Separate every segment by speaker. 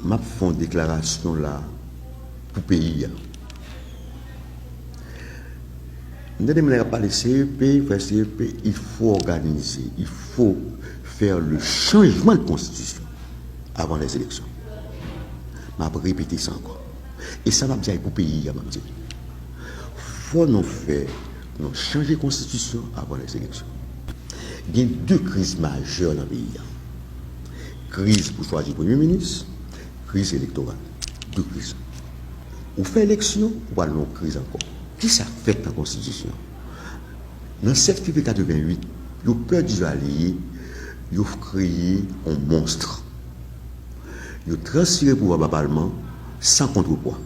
Speaker 1: m'a fait une déclaration là pour le pays. Nous avons parlé CEP, il faut organiser, il faut faire le changement de constitution avant les élections. Je vais répéter ça encore. Et ça m'a dit pour le pays. Il faut nous faire, nous changer de constitution avant les élections. Il y a deux crises majeures dans le pays. Crise pour choisir le Premier ministre, crise électorale. Deux crises. Ou fait élection, ou alors une crise encore. Qui ça fait dans la Constitution? Dans le 7 février 88, le peuple d'Israël a créé un monstre. Il a transféré le pouvoir au Parlement sans contrepoids.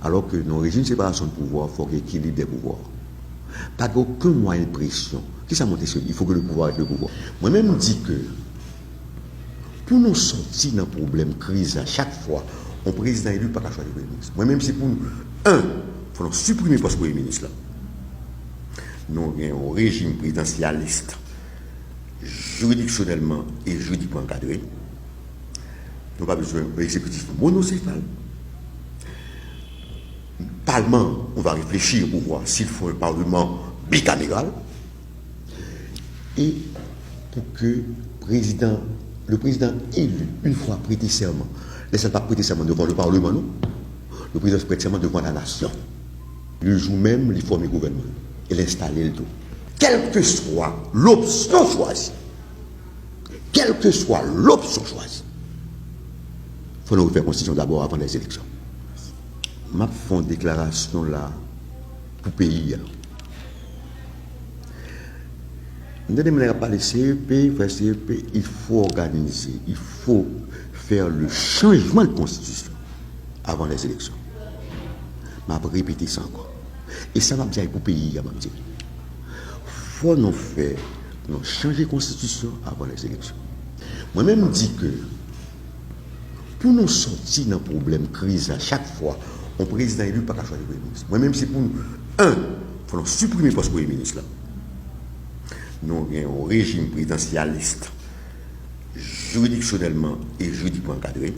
Speaker 1: Alors que dans le régime de séparation de pouvoir, il faut qu'il y ait équilibre des pouvoirs. Pas aucun moyen de pression. Qui ça monte sur lui? Il faut que le pouvoir ait le pouvoir. Moi-même, je dis que pour nous sortir d'un problème, crise, à chaque fois, un président élu pas qu'à choisir le Premier ministre. Moi-même, c'est pour nous, il faut supprimer le poste de Premier ministre. Là. Nous avons un régime présidentialiste, juridictionnellement et juridiquement encadré. Nous n'avons pas besoin d'un exécutif monocéphale. Le Parlement, on va réfléchir pour voir s'il faut un Parlement bicaméral. Et pour que le président élu, une fois prêté serment, laissez pas prêter serment devant le Parlement, non. Le président se prête serment devant la nation. Le jour même, il forme le gouvernement. Et l'installer le tout. Quelle que soit l'option choisie, il faut nous refaire la constitution d'abord avant les élections. Je fais une déclaration là pour le pays. Nous avons parlé CEP, il faut organiser, il faut faire le changement de constitution avant les élections. Je vais répéter ça encore. Et ça m'a dit pour le pays. Il faut nous faire, nous changer de constitution avant les élections. Moi-même, je dis que pour nous sortir d'un problème, crise, à chaque fois, un président élu pas qu'à choisir le Premier ministre. Moi-même, c'est pour nous, il faut nous supprimer le poste de Premier ministre. Là. Nous avons un régime présidentialiste, juridictionnellement et juridiquement encadré.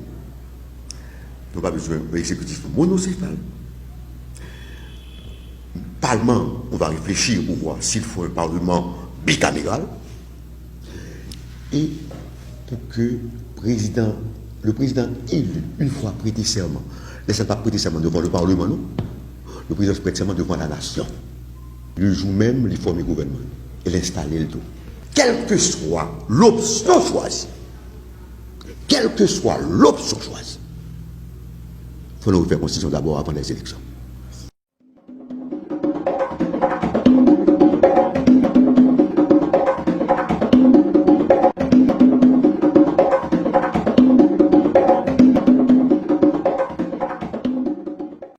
Speaker 1: Nous n'avons pas besoin d'un exécutif monocéphale. Le Parlement, on va réfléchir pour voir s'il faut un Parlement bicaméral. Et pour que le président élu, une fois prêté serment, laissez pas prêter serment devant le Parlement, non. Le président se prête serment devant la nation. Le jour même, il forme le gouvernement. Et l'installer le tout. Quelle que soit l'option choisie, il faut nous refaire la constitution d'abord avant les élections.